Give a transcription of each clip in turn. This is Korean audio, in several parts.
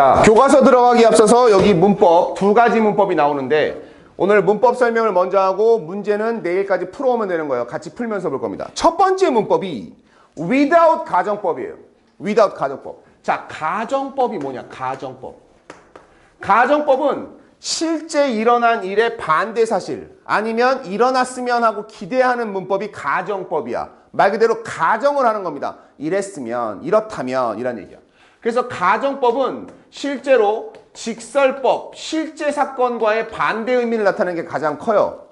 자, 교과서 들어가기 앞서서 여기 문법, 두 가지 문법이 나오는데 오늘 문법 설명을 먼저 하고 문제는 내일까지 풀어오면 되는 거예요. 같이 풀면서 볼 겁니다. 첫 번째 문법이 without 가정법이에요. without 가정법. 자, 가정법이 뭐냐? 가정법. 가정법은 실제 일어난 일의 반대 사실 아니면 일어났으면 하고 기대하는 문법이 가정법이야. 말 그대로 가정을 하는 겁니다. 이랬으면, 이렇다면 이란 얘기야. 그래서 가정법은 실제로 직설법, 실제 사건과의 반대 의미를 나타내는 게 가장 커요.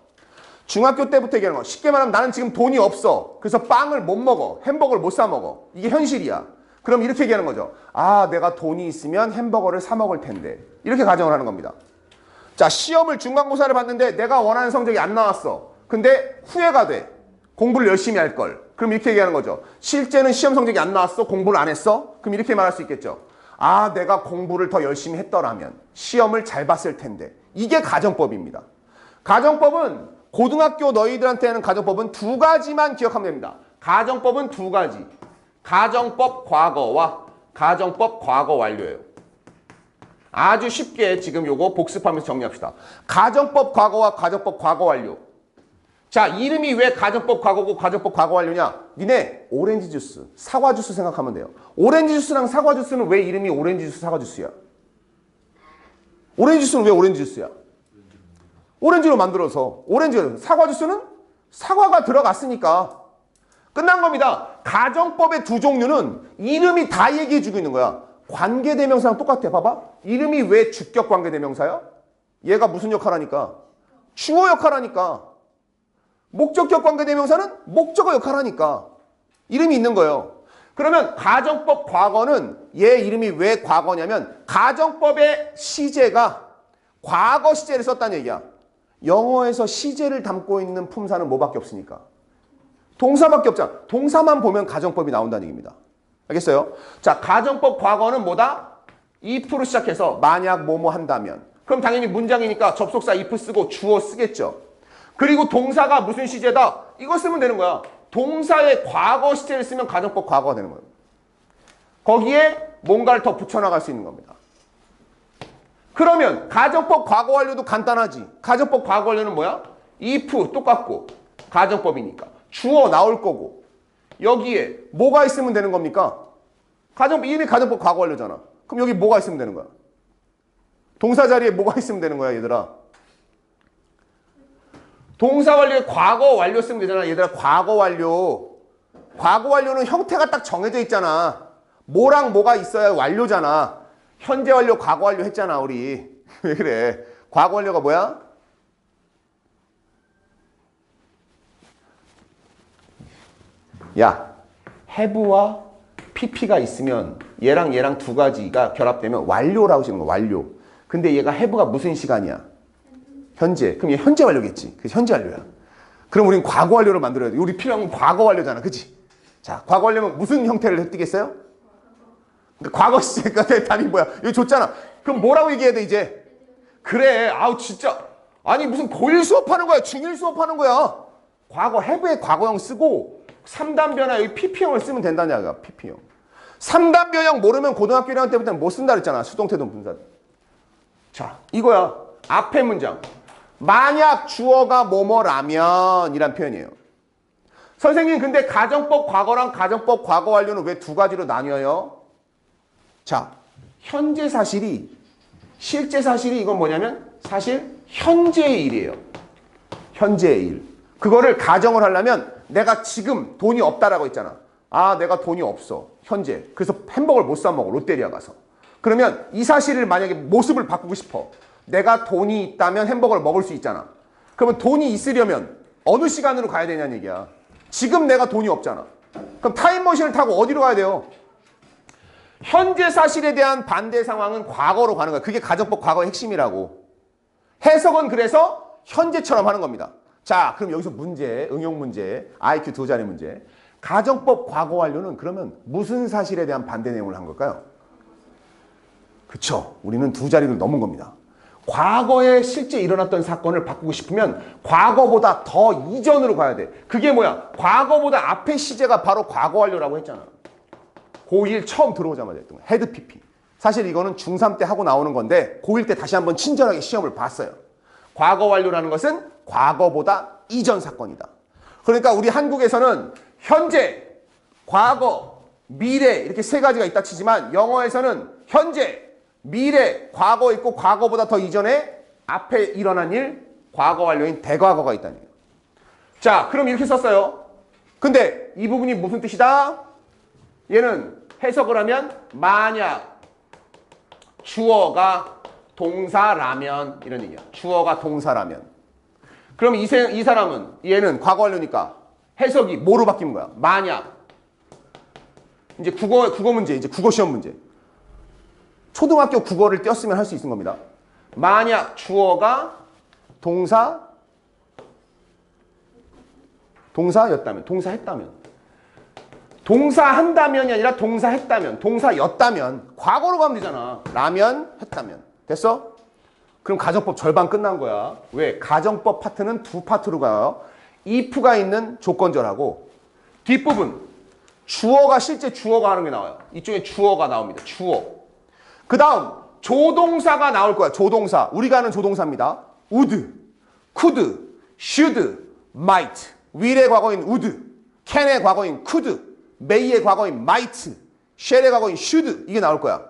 중학교 때부터 얘기하는 거. 쉽게 말하면 나는 지금 돈이 없어. 그래서 빵을 못 먹어. 햄버거를 못 사 먹어. 이게 현실이야. 그럼 이렇게 얘기하는 거죠. 아, 내가 돈이 있으면 햄버거를 사 먹을 텐데. 이렇게 가정을 하는 겁니다. 자, 시험을 중간고사를 봤는데 내가 원하는 성적이 안 나왔어. 근데 후회가 돼. 공부를 열심히 할 걸. 그럼 이렇게 얘기하는 거죠. 실제는 시험 성적이 안 나왔어? 공부를 안 했어? 그럼 이렇게 말할 수 있겠죠. 아, 내가 공부를 더 열심히 했더라면 시험을 잘 봤을 텐데. 이게 가정법입니다. 가정법은 고등학교 너희들한테는 가정법은 두 가지만 기억하면 됩니다. 가정법은 두 가지. 가정법 과거와 가정법 과거 완료예요. 아주 쉽게 지금 요거 복습하면서 정리합시다. 가정법 과거와 가정법 과거 완료. 자, 이름이 왜 가정법 과거고 가정법 과거 완료냐? 니네 오렌지 주스, 사과 주스 생각하면 돼요. 오렌지 주스랑 사과 주스는 왜 이름이 오렌지 주스, 사과 주스야? 오렌지 주스는 왜 오렌지 주스야? 오렌지로 만들어서. 오렌지, 사과 주스는 사과가 들어갔으니까. 끝난 겁니다. 가정법의 두 종류는 이름이 다 얘기해주고 있는 거야. 관계대명사랑 똑같아. 봐봐. 이름이 왜 주격 관계대명사야? 얘가 무슨 역할 하니까? 주어 역할 하니까. 목적격 관계대명사는 목적어 역할 하니까. 이름이 있는 거예요. 그러면 가정법 과거는 얘 이름이 왜 과거냐면 가정법의 시제가 과거 시제를 썼다는 얘기야. 영어에서 시제를 담고 있는 품사는 뭐밖에 없으니까? 동사밖에 없잖아. 동사만 보면 가정법이 나온다는 얘기입니다. 알겠어요? 자, 가정법 과거는 뭐다? if로 시작해서 만약 뭐뭐 한다면. 그럼 당연히 문장이니까 접속사 if 쓰고 주어 쓰겠죠. 그리고 동사가 무슨 시제다? 이거 쓰면 되는 거야. 동사의 과거 시제를 쓰면 가정법 과거가 되는 거예요. 거기에 뭔가를 더 붙여나갈 수 있는 겁니다. 그러면 가정법 과거 완료도 간단하지. 가정법 과거 완료는 뭐야? if 똑같고 가정법이니까. 주어 나올 거고 여기에 뭐가 있으면 되는 겁니까? 이름이 가정법 과거 완료잖아. 그럼 여기 뭐가 있으면 되는 거야? 동사 자리에 뭐가 있으면 되는 거야, 얘들아? 동사 완료에 과거 완료 쓰면 되잖아. 얘들아, 과거 완료. 과거 완료는 형태가 딱 정해져 있잖아. 뭐랑 뭐가 있어야 완료잖아. 현재 완료, 과거 완료 했잖아, 우리. 왜 그래? 과거 완료가 뭐야? 야, have와 pp가 있으면 얘랑 얘랑 두 가지가 결합되면 완료라고 쓰는 거야, 완료. 근데 얘가 have가 무슨 시간이야? 현재. 그럼 얘 현재 완료겠지. 그래서 현재 완료야. 그럼 우린 과거 완료를 만들어야 돼. 우리 필요한 건 과거 완료잖아. 그치? 자, 과거 완료면 무슨 형태를 띠겠어요? 그러니까 과거 시제가 답이 뭐야? 여기 줬잖아. 그럼 뭐라고 얘기해야 돼, 이제? 그래. 아우, 진짜. 아니, 무슨 고1 수업하는 거야? 중1 수업하는 거야? 과거, have의 과거형 쓰고 3단 변화 여기 pp형을 쓰면 된다는 얘기야. pp형. 3단 변형 모르면 고등학교 1학년 때부터는 못 쓴다 그랬잖아. 수동태도 분사. 자, 이거야. 앞에 문장. 만약 주어가 뭐뭐라면 이란 표현이에요. 선생님, 근데 가정법 과거랑 가정법 과거 완료는 왜 두 가지로 나뉘어요? 자, 현재 사실이 실제 사실이 이건 뭐냐면 사실 현재의 일이에요. 현재의 일. 그거를 가정을 하려면 내가 지금 돈이 없다라고 했잖아. 아, 내가 돈이 없어. 현재. 그래서 햄버거를 못 사 먹어. 롯데리아 가서. 그러면 이 사실을 만약에 모습을 바꾸고 싶어. 내가 돈이 있다면 햄버거를 먹을 수 있잖아. 그러면 돈이 있으려면 어느 시간으로 가야 되냐는 얘기야. 지금 내가 돈이 없잖아. 그럼 타임머신을 타고 어디로 가야 돼요? 현재 사실에 대한 반대 상황은 과거로 가는 거야. 그게 가정법 과거의 핵심이라고. 해석은 그래서 현재처럼 하는 겁니다. 자, 그럼 여기서 문제, 응용 문제, IQ 두 자리 문제. 가정법 과거 완료는 그러면 무슨 사실에 대한 반대 내용을 한 걸까요? 그쵸. 우리는 두 자리를 넘은 겁니다. 과거에 실제 일어났던 사건을 바꾸고 싶으면 과거보다 더 이전으로 가야 돼. 그게 뭐야? 과거보다 앞의 시제가 바로 과거 완료라고 했잖아. 고1 처음 들어오자마자 했던 거야. 헤드 PP. 사실 이거는 중3 때 하고 나오는 건데 고1 때 다시 한번 친절하게 시험을 봤어요. 과거 완료라는 것은 과거보다 이전 사건이다. 그러니까 우리 한국에서는 현재, 과거, 미래 이렇게 세 가지가 있다 치지만 영어에서는 현재, 미래, 과거 있고 과거보다 더 이전에 앞에 일어난 일, 과거 완료인 대과거가 있다는 거예요. 자, 그럼 이렇게 썼어요. 근데 이 부분이 무슨 뜻이다? 얘는 해석을 하면 만약 주어가 동사라면 이런 얘기야. 주어가 동사라면. 그럼 이 사람은 얘는 과거 완료니까 해석이 뭐로 바뀌는 거야? 만약. 이제 국어 문제, 이제 국어 시험 문제. 초등학교 국어를 띄었으면 할 수 있는 겁니다. 만약 주어가 동사였다면, 동사했다면. 동사한다면이 아니라 동사했다면, 동사였다면 과거로 가면 되잖아. 라면, 했다면. 됐어? 그럼 가정법 절반 끝난 거야. 왜? 가정법 파트는 두 파트로 가요. if가 있는 조건절하고 뒷부분 주어가 실제 주어가 하는 게 나와요. 이쪽에 주어가 나옵니다. 주어. 그 다음 조동사가 나올 거야. 조동사. 우리가 아는 조동사입니다. would, could, should, might. will의 과거인 would, can의 과거인 could, may의 과거인 might, shall의 과거인 should. 이게 나올 거야.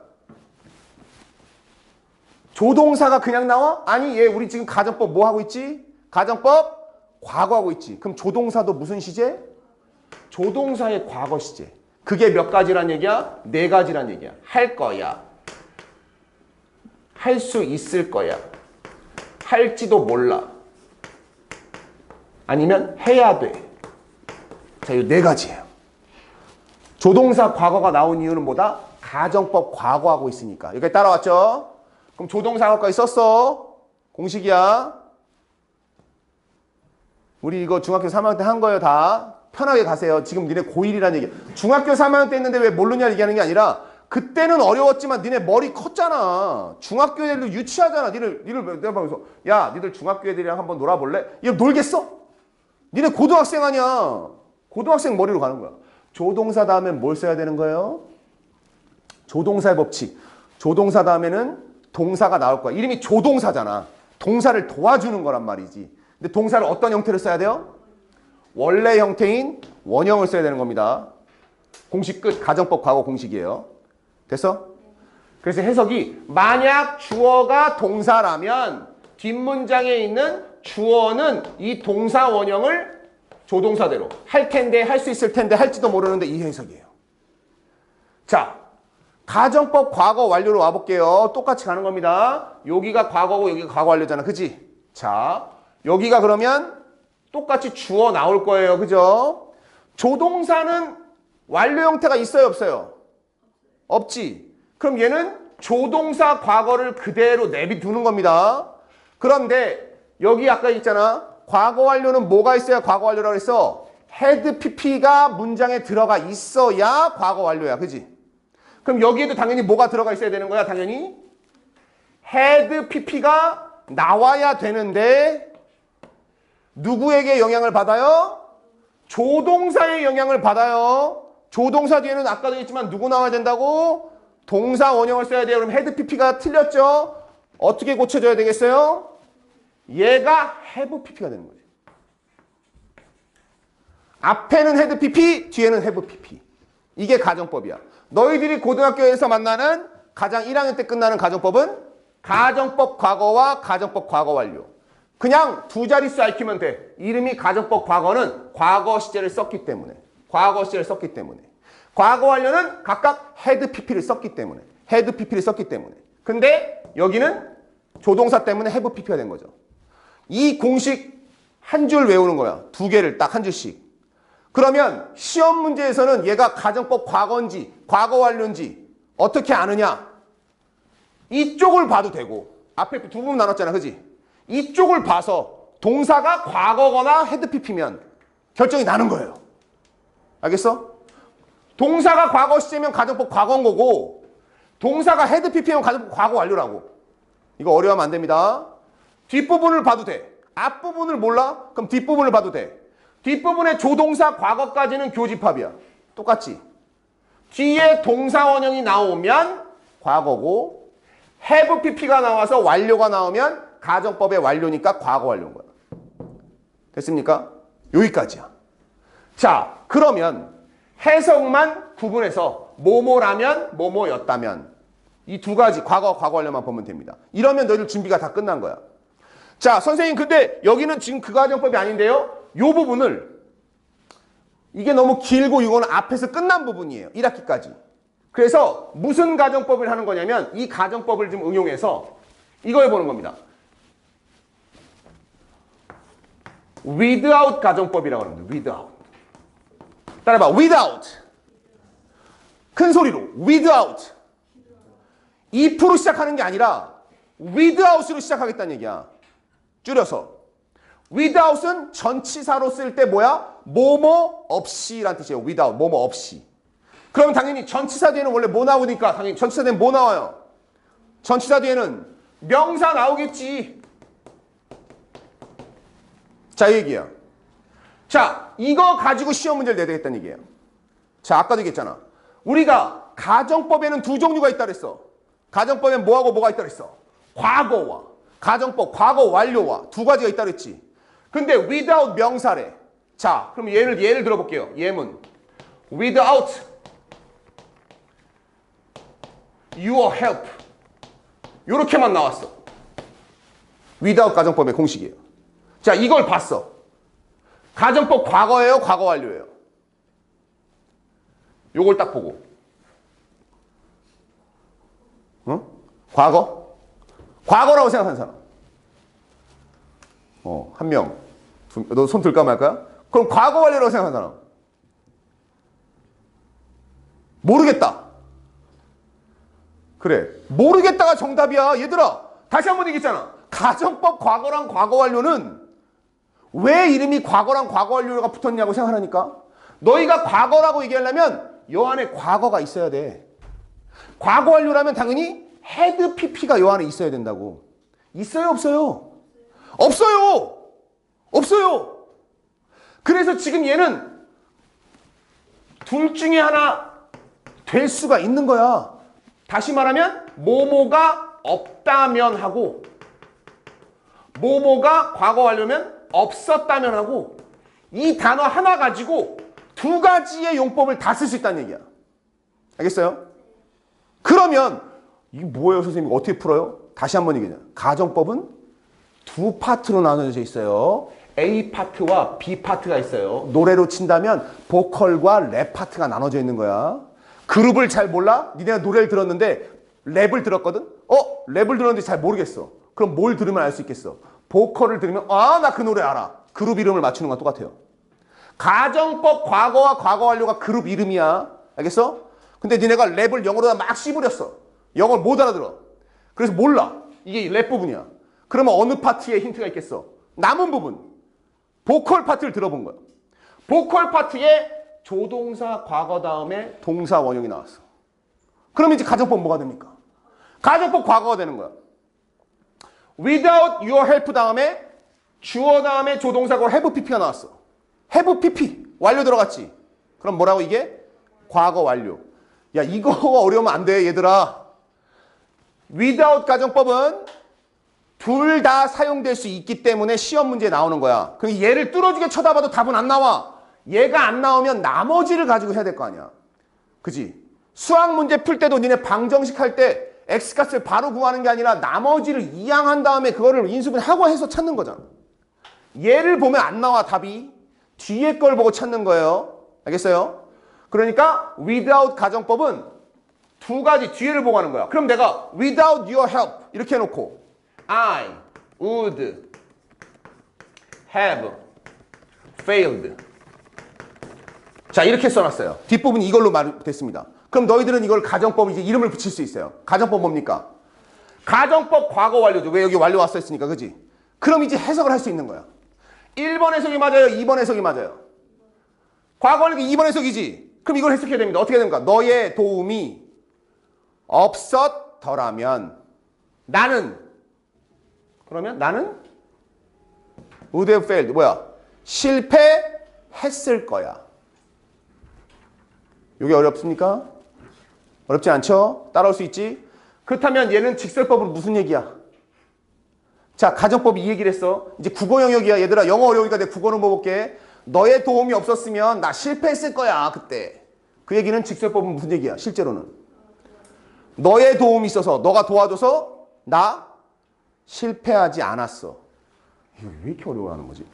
조동사가 그냥 나와? 아니, 얘 우리 지금 가정법 뭐 하고 있지? 가정법 과거하고 있지. 그럼 조동사도 무슨 시제? 조동사의 과거 시제. 그게 몇 가지란 얘기야? 네 가지란 얘기야. 할 거야. 할 수 있을 거야. 할지도 몰라. 아니면 해야 돼. 자, 이 네 가지예요. 조동사 과거가 나온 이유는 뭐다? 가정법 과거하고 있으니까. 여기까지 따라왔죠? 그럼 조동사 과거까지 썼어. 공식이야. 우리 이거 중학교 3학년 때 한 거예요, 다. 편하게 가세요. 지금 니네 고1이라는 얘기야. 중학교 3학년 때 했는데 왜 모르냐 얘기하는 게 아니라 그때는 어려웠지만 니네 머리 컸잖아. 중학교 애들도 유치하잖아. 니들 내가 봐서 야, 니들 중학교 애들이랑 한번 놀아볼래? 얘 놀겠어? 니네 고등학생 아니야. 고등학생 머리로 가는 거야. 조동사 다음엔 뭘 써야 되는 거예요? 조동사의 법칙. 조동사 다음에는 동사가 나올 거야. 이름이 조동사잖아. 동사를 도와주는 거란 말이지. 근데 동사를 어떤 형태로 써야 돼요? 원래 형태인 원형을 써야 되는 겁니다. 공식 끝. 가정법 과거 공식이에요. 됐어? 그래서 해석이 만약 주어가 동사라면 뒷문장에 있는 주어는 이 동사 원형을 조동사대로 할 텐데, 할 수 있을 텐데, 할지도 모르는데 이 해석이에요. 자, 가정법 과거 완료로 와볼게요. 똑같이 가는 겁니다. 여기가 과거고 여기가 과거 완료잖아. 그치? 자, 여기가 그러면 똑같이 주어 나올 거예요. 그죠? 조동사는 완료 형태가 있어요? 없어요? 없지. 그럼 얘는 조동사 과거를 그대로 내비두는 겁니다. 그런데 여기 아까 있잖아. 과거 완료는 뭐가 있어야 과거 완료라고 했어? had pp가 문장에 들어가 있어야 과거 완료야. 그지? 그럼 여기에도 당연히 뭐가 들어가 있어야 되는 거야? 당연히 had pp가 나와야 되는데 누구에게 영향을 받아요? 조동사의 영향을 받아요. 조동사 뒤에는 아까도 했지만 누구 나와야 된다고? 동사 원형을 써야 돼요. 그럼 had pp가 틀렸죠? 어떻게 고쳐줘야 되겠어요? 얘가 have pp가 되는 거지. 앞에는 had pp, 뒤에는 have pp. 이게 가정법이야. 너희들이 고등학교에서 만나는 가장 1학년 때 끝나는 가정법은 가정법 과거와 가정법 과거 완료. 그냥 두 자릿수 익히면 돼. 이름이 가정법 과거는 과거 시제를 썼기 때문에. 과거 시제를 썼기 때문에. 과거 완료는 각각 had pp를 썼기 때문에. had pp를 썼기 때문에. 근데 여기는 조동사 때문에 have pp가 된 거죠. 이 공식 한 줄 외우는 거야. 두 개를 딱 한 줄씩. 그러면 시험 문제에서는 얘가 가정법 과거인지 과거 완료인지 어떻게 아느냐? 이쪽을 봐도 되고 앞에 두 부분 나눴잖아. 그지? 이쪽을 봐서 동사가 과거거나 had pp면 결정이 나는 거예요. 알겠어? 동사가 과거 시제면 가정법 과거인 거고 동사가 had pp면 가정법 과거 완료라고. 이거 어려워하면 안 됩니다. 뒷부분을 봐도 돼. 앞부분을 몰라? 그럼 뒷부분을 봐도 돼. 뒷부분의 조동사 과거까지는 교집합이야. 똑같지? 뒤에 동사 원형이 나오면 과거고 have pp가 나와서 완료가 나오면 가정법의 완료니까 과거 완료인 거야. 됐습니까? 여기까지야. 자, 그러면 해석만 구분해서 뭐뭐라면 뭐뭐였다면 이 두 가지 과거, 과거 완료만 보면 됩니다. 이러면 너희들 준비가 다 끝난 거야. 자, 선생님 근데 여기는 지금 그 가정법이 아닌데요. 요 부분을 이게 너무 길고 이거는 앞에서 끝난 부분이에요. 1학기까지. 그래서 무슨 가정법을 하는 거냐면 이 가정법을 좀 응용해서 이거 해보는 겁니다. without 가정법이라고 합니다. without. 따라봐. without. 큰 소리로. without. if로 시작하는 게 아니라 without으로 시작하겠다는 얘기야. 줄여서. without은 전치사로 쓸 때 뭐야? 뭐뭐 없이란 뜻이에요. without. 뭐뭐 없이. 그러면 당연히 전치사 뒤에는 원래 뭐 나오니까 당연히 전치사 뒤에는 뭐 나와요? 전치사 뒤에는 명사 나오겠지. 자, 이 얘기야. 자, 이거 가지고 시험 문제를 내야 되겠다는 얘기예요. 자, 아까도 얘기했잖아. 우리가 가정법에는 두 종류가 있다 그랬어. 가정법엔 뭐하고 뭐가 있다 그랬어? 과거와 가정법, 과거 완료와 두 가지가 있다 그랬지. 근데 without 명사래. 자, 그럼 예를 들어볼게요. 예문. without your help. 요렇게만 나왔어. without 가정법의 공식이에요. 자, 이걸 봤어. 가정법 과거예요? 과거 완료예요? 요걸 딱 보고. 응? 과거? 과거라고 생각하는 사람. 한 명. 너 손 들까 말까요? 그럼 과거 완료라고 생각하는 사람. 모르겠다. 그래. 모르겠다가 정답이야. 얘들아. 다시 한번 얘기했잖아. 가정법 과거랑 과거 완료는 왜 이름이 과거랑 과거 완료가 붙었냐고 생각하니까 너희가 과거라고 얘기하려면 요 안에 과거가 있어야 돼. 과거 완료라면 당연히 had pp가 요 안에 있어야 된다고. 있어요? 없어요? 없어요. 없어요. 그래서 지금 얘는 둘 중에 하나 될 수가 있는 거야. 다시 말하면 뭐뭐가 없다면 하고 뭐뭐가 과거 완료면 없었다면 하고 이 단어 하나 가지고 두 가지의 용법을 다 쓸 수 있다는 얘기야. 알겠어요? 그러면 이게 뭐예요, 선생님? 어떻게 풀어요? 다시 한번 얘기해요. 가정법은 두 파트로 나눠져 있어요. A 파트와 B 파트가 있어요. 노래로 친다면 보컬과 랩 파트가 나눠져 있는 거야. 그룹을 잘 몰라? 니네가 노래를 들었는데 랩을 들었거든? 랩을 들었는데 잘 모르겠어. 그럼 뭘 들으면 알 수 있겠어? 보컬을 들으면 나 그 노래 알아. 그룹 이름을 맞추는 건 똑같아요. 가정법 과거와 과거 완료가 그룹 이름이야. 알겠어? 근데 니네가 랩을 영어로다 막 씹으렸어. 영어를 못 알아들어. 그래서 몰라. 이게 랩 부분이야. 그러면 어느 파트에 힌트가 있겠어? 남은 부분. 보컬 파트를 들어본 거야. 보컬 파트에 조동사 과거 다음에 동사 원형이 나왔어. 그럼 이제 가정법 뭐가 됩니까? 가정법 과거가 되는 거야. without your help 다음에 주어 다음에 조동사고 have pp가 나왔어. have pp 완료 들어갔지. 그럼 뭐라고 이게? 과거 완료. 야, 이거가 어려우면 안 돼, 얘들아. without 가정법은 둘 다 사용될 수 있기 때문에 시험 문제에 나오는 거야. 그럼 얘를 뚫어지게 쳐다봐도 답은 안 나와. 얘가 안 나오면 나머지를 가지고 해야 될 거 아니야. 그지? 수학 문제 풀 때도 니네 방정식 할 때 x값을 바로 구하는 게 아니라 나머지를 이항한 다음에 그거를 인수분해하고 해서 찾는 거잖아. 얘를 보면 안 나와, 답이. 뒤에 걸 보고 찾는 거예요. 알겠어요? 그러니까 without 가정법은 두 가지 뒤에를 보고 하는 거야. 그럼 내가 without your help 이렇게 해놓고 I would have failed. 자, 이렇게 써놨어요. 뒷부분이 이걸로 됐습니다. 그럼 너희들은 이걸 가정법 이제 이름을 붙일 수 있어요. 가정법 뭡니까? 가정법 과거 완료죠. 왜 여기 완료 왔어 했으니까, 그지? 그럼 이제 해석을 할 수 있는 거야. 1번 해석이 맞아요? 2번 해석이 맞아요? 과거 완료 2번 해석이지? 그럼 이걸 해석해야 됩니다. 어떻게 됩니까? 너의 도움이 없었더라면 나는 그러면 나는 would have failed. 뭐야? 실패했을 거야. 이게 어렵습니까? 어렵지 않죠? 따라올 수 있지? 그렇다면 얘는 직설법으로 무슨 얘기야? 자, 가정법이 이 얘기를 했어. 이제 국어 영역이야. 얘들아, 영어 어려우니까 내가 국어를 물어볼게. 너의 도움이 없었으면 나 실패했을 거야, 그때. 그 얘기는 직설법은 무슨 얘기야, 실제로는? 너의 도움이 있어서, 너가 도와줘서 나 실패하지 않았어. 이거 왜 이렇게 어려워하는 거지?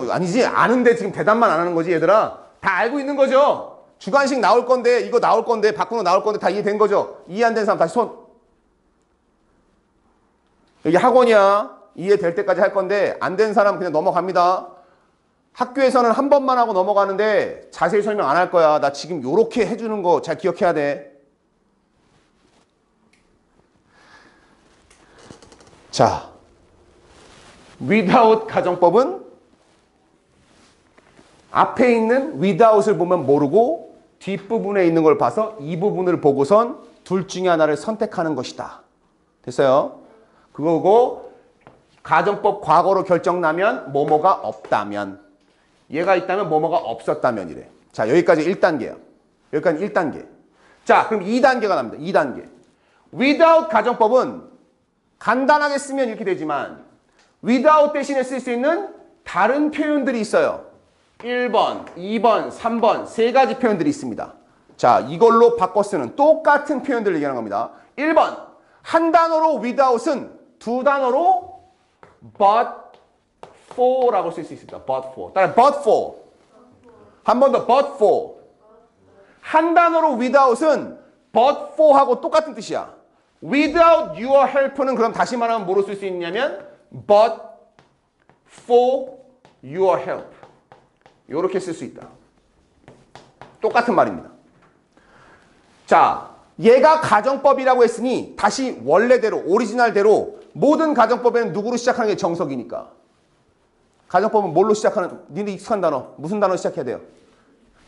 아니지, 아는데 지금 대답만 안 하는 거지, 얘들아. 다 알고 있는 거죠? 주관식 나올 건데, 이거 나올 건데, 밖으로 나올 건데 다 이해된 거죠? 이해 안 된 사람 다시 손. 여기 학원이야. 이해될 때까지 할 건데 안 된 사람 그냥 넘어갑니다. 학교에서는 한 번만 하고 넘어가는데 자세히 설명 안 할 거야. 나 지금 요렇게 해주는 거 잘 기억해야 돼. 자, without 가정법은 앞에 있는 without을 보면 모르고 뒷부분에 있는 걸 봐서 이 부분을 보고선 둘 중에 하나를 선택하는 것이다. 됐어요? 그거고 가정법 과거로 결정나면 뭐뭐가 없다면, 얘가 있다면 뭐뭐가 없었다면 이래. 자, 여기까지 1단계야. 여기까지 1단계. 자, 그럼 2단계가 납니다. 2단계. without 가정법은 간단하게 쓰면 이렇게 되지만 without 대신에 쓸 수 있는 다른 표현들이 있어요. 1번, 2번, 3번 세 가지 표현들이 있습니다. 자, 이걸로 바꿔 쓰는 똑같은 표현들을 얘기하는 겁니다. 1번, 한 단어로 without은 두 단어로 but for라고 쓸 수 있습니다. but for. 따라 but for. 한 번 더 but for. 한 단어로 without은 but for하고 똑같은 뜻이야. without your help는 그럼 다시 말하면 뭐로 쓸 수 있냐면 but for your help. 이렇게 쓸 수 있다. 똑같은 말입니다. 자, 얘가 가정법이라고 했으니 다시 원래대로 오리지널대로 모든 가정법에는 누구로 시작하는 게 정석이니까. 가정법은 뭘로 시작하는, 니네 익숙한 단어, 무슨 단어로 시작해야 돼요?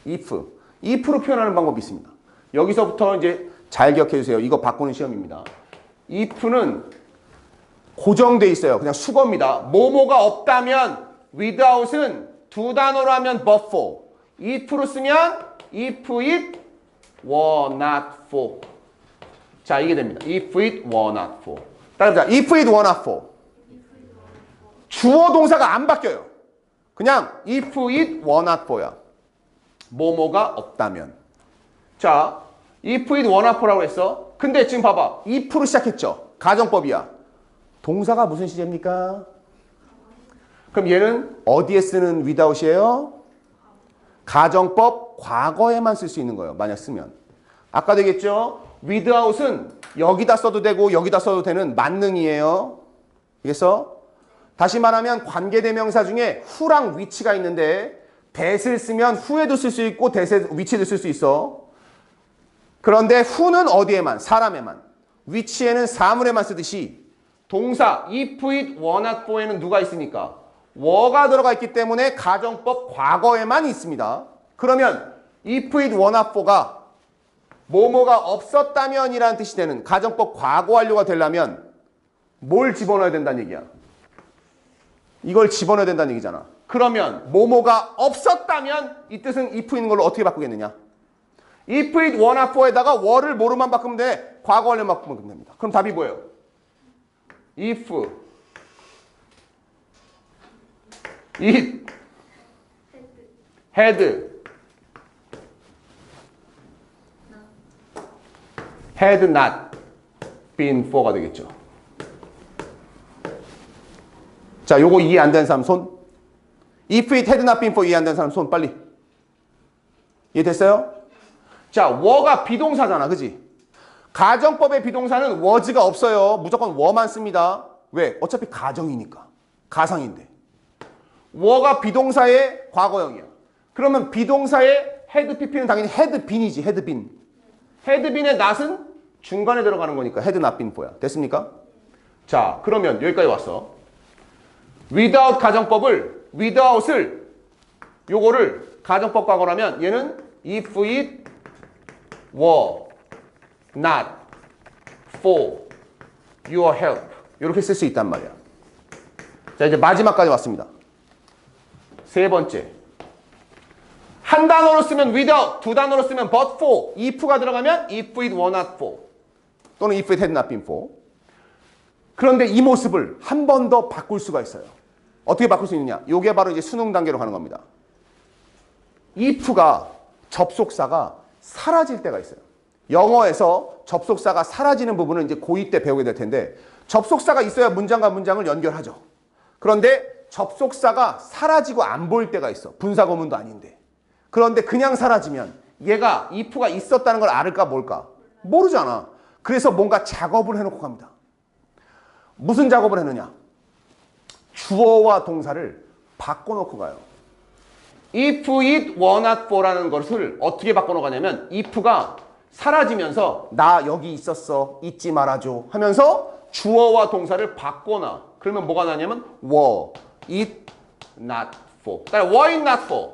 if. if로 표현하는 방법이 있습니다. 여기서부터 이제 잘 기억해 주세요. 이거 바꾸는 시험입니다. if는 고정돼 있어요. 그냥 수거입니다. 뭐뭐가 없다면 without은 두 단어로 하면 but for. if로 쓰면 if it were not for. 자, 이게 됩니다. if it were not for. 따라해보자. if it were not for. 주어 동사가 안 바뀌어요. 그냥 if it were not for야. 뭐뭐가 없다면. 자, if it were not for라고 했어. 근데 지금 봐봐. if로 시작했죠. 가정법이야. 동사가 무슨 시제입니까? 그럼 얘는 어디에 쓰는 without이에요? 가정법 과거에만 쓸 수 있는 거예요. 만약 쓰면. 아까 되겠죠? without은 여기다 써도 되고 여기다 써도 되는 만능이에요. 알겠어? 다시 말하면 관계대명사 중에 who랑 which가 있는데 that을 쓰면 who에도 쓸 수 있고 that에 which에도 쓸 수 있어. 그런데 who는 어디에만? 사람에만. which에는 사물에만 쓰듯이 동사 if it were not for에는 누가 있습니까? were가 들어가 있기 때문에 가정법 과거에만 있습니다. 그러면 if it were not for가 뭐뭐가 없었다면 이라는 뜻이 되는 가정법 과거 완료가 되려면 뭘 집어넣어야 된다는 얘기야? 이걸 집어넣어야 된다는 얘기잖아. 그러면 뭐뭐가 없었다면 이 뜻은 if 있는 걸로 어떻게 바꾸겠느냐? if it were not for에다가 were를 뭐로만 바꾸면 돼? 과거 완료만 바꾸면 됩니다. 그럼 답이 뭐예요? if it had not been for가 되겠죠. 자, 요거 이해 안 되는 사람 손. If it had not been for 이해 안 되는 사람 손 빨리. 이해됐어요? 자, were가 비동사잖아. 그지? 가정법의 비동사는 was가 없어요. 무조건 were만 씁니다. 왜? 어차피 가정이니까. 가상인데. were가 비동사의 과거형이야. 그러면 비동사의 had pp는 당연히 had been이지. had been. had been의 not은 중간에 들어가는 거니까 had not been for야. 됐습니까? 자, 그러면 여기까지 왔어. without 가정법을 without을 요거를 가정법 과거라면 얘는 if it were not for your help 이렇게 쓸 수 있단 말이야. 자, 이제 마지막까지 왔습니다. 세 번째. 한 단어로 쓰면 without, 두 단어로 쓰면 but for, if가 들어가면 if it were not for. 또는 if it had not been for. 그런데 이 모습을 한 번 더 바꿀 수가 있어요. 어떻게 바꿀 수 있느냐? 이게 바로 이제 수능 단계로 가는 겁니다. if가 접속사가 사라질 때가 있어요. 영어에서 접속사가 사라지는 부분은 이제 고2 때 배우게 될 텐데 접속사가 있어야 문장과 문장을 연결하죠. 그런데 접속사가 사라지고 안 보일 때가 있어. 분사구문도 아닌데. 그런데 그냥 사라지면 얘가 if가 있었다는 걸 알을까 뭘까? 모르잖아. 그래서 뭔가 작업을 해놓고 갑니다. 무슨 작업을 했느냐? 주어와 동사를 바꿔놓고 가요. if it were not for라는 것을 어떻게 바꿔놓가냐면 if가 사라지면서 나 여기 있었어, 잊지 말아줘 하면서 주어와 동사를 바꿔놔. 그러면 뭐가 나냐면 were it not for. 그러니까 were it not for.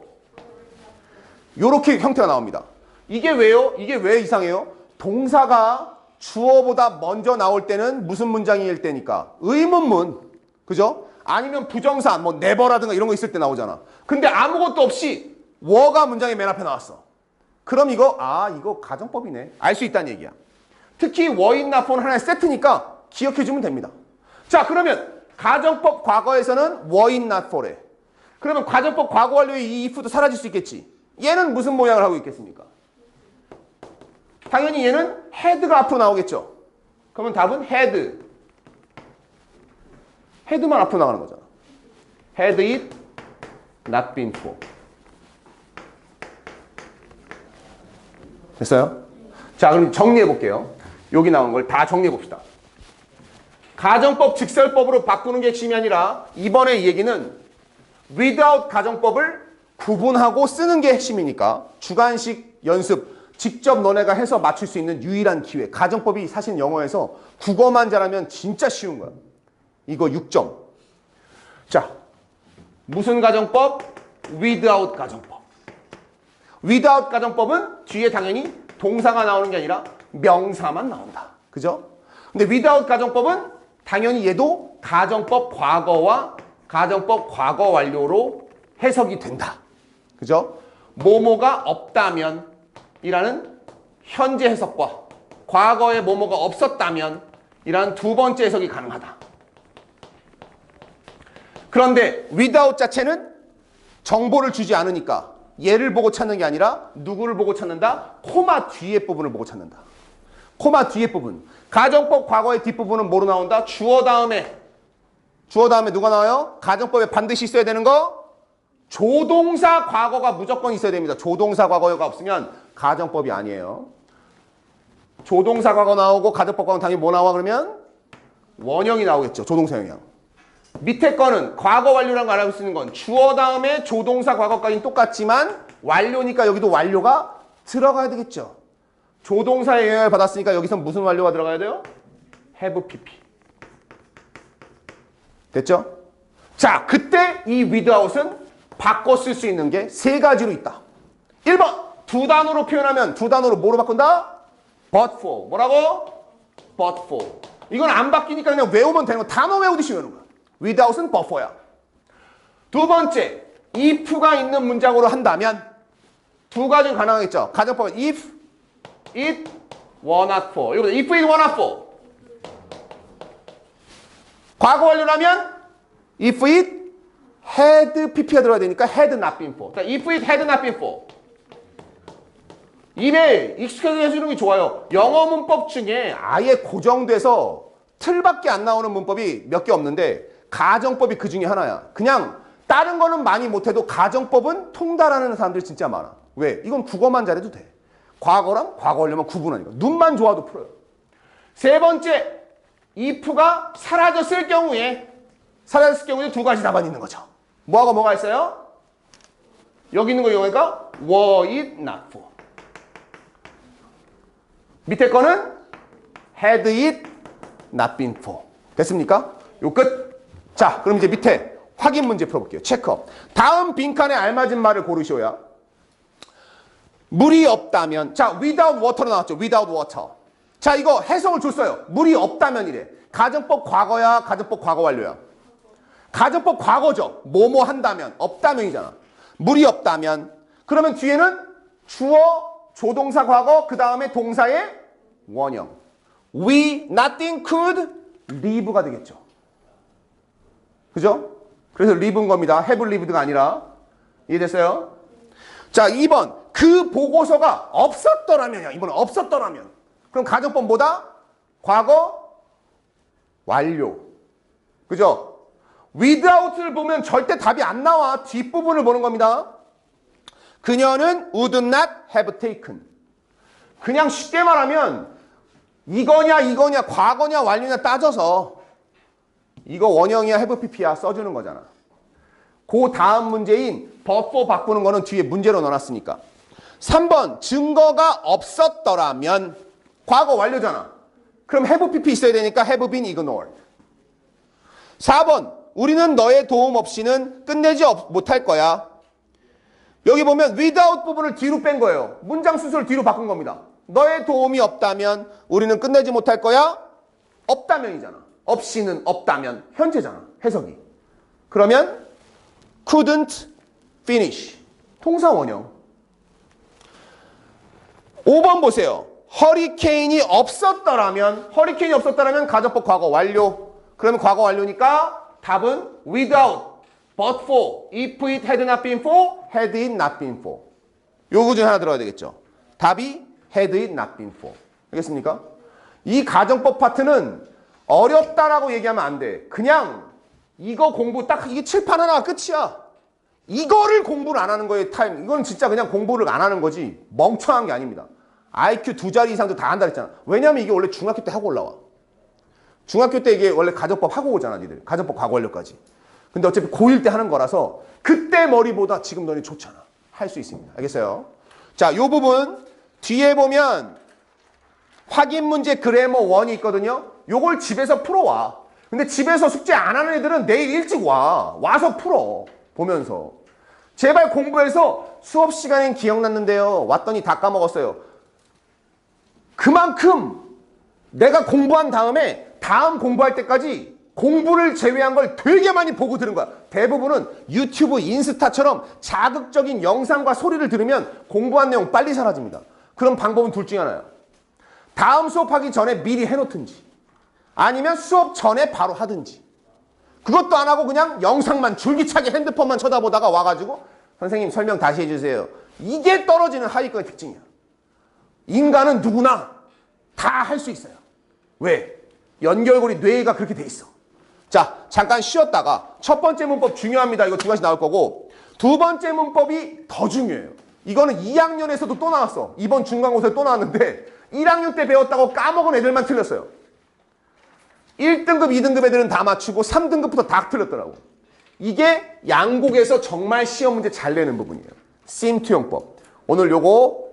요렇게 형태가 나옵니다. 이게 왜요? 이게 왜 이상해요? 동사가 주어보다 먼저 나올 때는 무슨 문장일 때니까? 의문문. 그죠? 아니면 부정사, 뭐 never라든가 이런 거 있을 때 나오잖아. 근데 아무것도 없이 were가 문장의 맨 앞에 나왔어. 그럼 이거 가정법이네. 알 수 있다는 얘기야. 특히 were it not for는 하나의 세트니까 기억해주면 됩니다. 자, 그러면 가정법 과거에서는 were it not for래. 그러면 가정법 과거 완료의 이 if도 사라질 수 있겠지. 얘는 무슨 모양을 하고 있겠습니까? 당연히 얘는 had가 앞으로 나오겠죠. 그러면 답은 had. had만 앞으로 나가는 거잖아. had it not been for. 됐어요? 자, 그럼 정리해 볼게요. 여기 나온 걸 다 정리해 봅시다. 가정법 직설법으로 바꾸는 게 핵심이 아니라 이번에 이 얘기는 without 가정법을 구분하고 쓰는 게 핵심이니까 주관식 연습 직접 너네가 해서 맞출 수 있는 유일한 기회. 가정법이 사실 영어에서 국어만 잘하면 진짜 쉬운 거야. 이거 6점. 자, 무슨 가정법? without 가정법. without 가정법은 뒤에 당연히 동사가 나오는 게 아니라 명사만 나온다. 그죠? 근데 without 가정법은 당연히 얘도 가정법 과거와 가정법 과거 완료로 해석이 된다. 그죠? 뭐뭐가 없다면 이라는 현재 해석과 과거에 뭐뭐가 없었다면 이라는 두 번째 해석이 가능하다. 그런데 without 자체는 정보를 주지 않으니까 얘를 보고 찾는 게 아니라 누구를 보고 찾는다? 코마 뒤에 부분을 보고 찾는다. 코마 뒤에 부분. 가정법 과거의 뒷부분은 뭐로 나온다? 주어 다음에 누가 나와요? 가정법에 반드시 있어야 되는 거? 조동사 과거가 무조건 있어야 됩니다. 조동사 과거가 없으면 가정법이 아니에요. 조동사 과거 나오고 가정법 과거는 당연히 뭐 나와 그러면? 원형이 나오겠죠. 조동사 영향. 밑에 거는 과거 완료라는 걸 알고 쓰는 건 주어 다음에 조동사 과거까지는 똑같지만 완료니까 여기도 완료가 들어가야 되겠죠. 조동사의 영향을 받았으니까 여기서 무슨 완료가 들어가야 돼요? have pp. 됐죠? 자, 그때 이 without은 바꿔 쓸 수 있는 게 세 가지로 있다. 1번 두 단어로 표현하면 두 단어로 뭐로 바꾼다? but for. 뭐라고? but for. 이건 안 바뀌니까 그냥 외우면 되는 거. 단어 외우듯이 외우는 거야. without은 but for야. 두 번째, if가 있는 문장으로 한다면 두 가지 가능하겠죠. 가정법은 if it were not for. 이거보다 if it were not for. 과거 완료라면 if it had pp가 들어가야 되니까 had not been for. 그러니까 if it had not been for. 입에 익숙하게 해주는 게 좋아요. 영어 문법 중에 아예 고정돼서 틀밖에 안 나오는 문법이 몇 개 없는데 가정법이 그 중에 하나야. 그냥 다른 거는 많이 못해도 가정법은 통달하는 사람들이 진짜 많아. 왜? 이건 국어만 잘해도 돼. 과거랑 과거 완료만 구분하니까. 눈만 좋아도 풀어요. 세 번째, if가 사라졌을 경우에 두 가지 답안이 있는 거죠. 뭐하고 뭐가 있어요? 여기 있는 거 이거니까 were it not for. 밑에 거는 had it not been for. 됐습니까? 요 끝. 자, 그럼 이제 밑에 확인 문제 풀어볼게요. 체크업. 다음 빈칸에 알맞은 말을 고르셔야. 물이 없다면. 자, without water로 나왔죠. without water. 자, 이거 해석을 줬어요. 물이 없다면이래. 가정법 과거야? 가정법 과거 완료야? 가정법 과거죠. 뭐뭐 한다면. 없다면이잖아. 물이 없다면. 그러면 뒤에는 주어, 조동사 과거, 그 다음에 동사의 원형. we nothing could live가 되겠죠. 그죠? 그래서 live인 겁니다. have lived가 아니라. 이해됐어요? 자, 2번. 그 보고서가 없었더라면요. 이번은 없었더라면. 그럼 가정법 뭐다? 과거 완료. 그죠? without를 보면 절대 답이 안 나와. 뒷부분을 보는 겁니다. 그녀는 would not have taken. 그냥 쉽게 말하면 이거냐 과거냐 완료냐 따져서 이거 원형이야 have pp야 써주는 거잖아. 그 다음 문제인 but for 바꾸는 거는 뒤에 문제로 넣어놨으니까. 3번 증거가 없었더라면 과거 완료잖아. 그럼 have pp 있어야 되니까 have been ignored. 4번 우리는 너의 도움 없이는 끝내지 못할 거야. 여기 보면 without 부분을 뒤로 뺀 거예요. 문장 순서를 뒤로 바꾼 겁니다. 너의 도움이 없다면 우리는 끝내지 못할 거야. 없다면이잖아. 없이는 없다면 현재잖아. 해석이. 그러면 couldn't finish. 동사 원형. 5번 보세요. 허리케인이 없었더라면 가정법 과거 완료. 그러면 과거 완료니까 답은 without, but for, if it had not been for, had it not been for. 요거 중에 하나 들어가야 되겠죠. 답이 had it not been for. 알겠습니까? 이 가정법 파트는 어렵다라고 얘기하면 안 돼. 그냥 이거 공부 딱 이게 칠판 하나가 끝이야. 이거를 공부를 안 하는 거예요. 타임. 이건 진짜 그냥 공부를 안 하는 거지 멍청한 게 아닙니다. IQ 2자리 이상도 다 한다 했잖아. 왜냐면 이게 원래 중학교 때 하고 올라와. 중학교 때 이게 원래 가정법 하고 오잖아, 니들. 가정법 과거 완료까지. 근데 어차피 고1 때 하는 거라서 그때 머리보다 지금 너네 좋잖아. 할 수 있습니다. 알겠어요? 자, 요 부분 뒤에 보면 확인 문제 그래머 1이 있거든요. 요걸 집에서 풀어와. 근데 집에서 숙제 안 하는 애들은 내일 일찍 와. 와서 풀어. 보면서. 제발 공부해서 수업 시간엔 기억났는데요. 왔더니 다 까먹었어요. 그만큼 내가 공부한 다음에 다음 공부할 때까지 공부를 제외한 걸 되게 많이 보고 들은 거야. 대부분은 유튜브, 인스타처럼 자극적인 영상과 소리를 들으면 공부한 내용 빨리 사라집니다. 그럼 방법은 둘 중에 하나야. 다음 수업하기 전에 미리 해놓든지 아니면 수업 전에 바로 하든지. 그것도 안 하고 그냥 영상만 줄기차게 핸드폰만 쳐다보다가 와가지고 선생님 설명 다시 해주세요. 이게 떨어지는 하위권의 특징이야. 인간은 누구나 다 할 수 있어요. 왜? 연결고리 뇌가 그렇게 돼 있어. 자, 잠깐 쉬었다가 첫 번째 문법 중요합니다. 이거 두 가지 나올 거고 두 번째 문법이 더 중요해요. 이거는 2학년에서도 또 나왔어. 이번 중간고사에 또 나왔는데 1학년 때 배웠다고 까먹은 애들만 틀렸어요. 1등급, 2등급 애들은 다 맞추고 3등급부터 다 틀렸더라고. 이게 양국에서 정말 시험 문제 잘 내는 부분이에요. 심투용법. 오늘 요거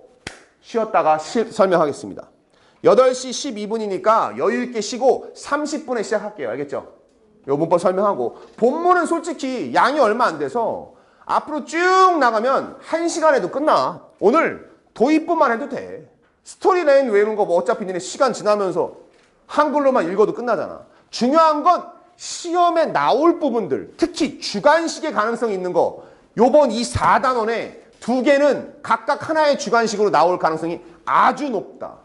쉬었다가 설명하겠습니다. 8시 12분이니까 여유있게 쉬고 30분에 시작할게요. 알겠죠? 요 문법 설명하고 본문은 솔직히 양이 얼마 안 돼서 앞으로 쭉 나가면 1시간에도 끝나. 오늘 도입부만 해도 돼. 스토리라인 외우는 거 뭐 어차피 니네 시간 지나면서 한글로만 읽어도 끝나잖아. 중요한 건 시험에 나올 부분들, 특히 주관식의 가능성이 있는 거 요번 이 4단원에 2개는 각각 하나의 주관식으로 나올 가능성이 아주 높다.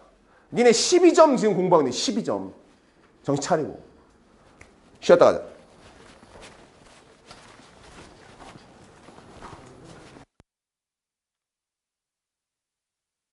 니네 12점 지금 공부하고 있는데 12점. 정신 차리고. 쉬었다 가자.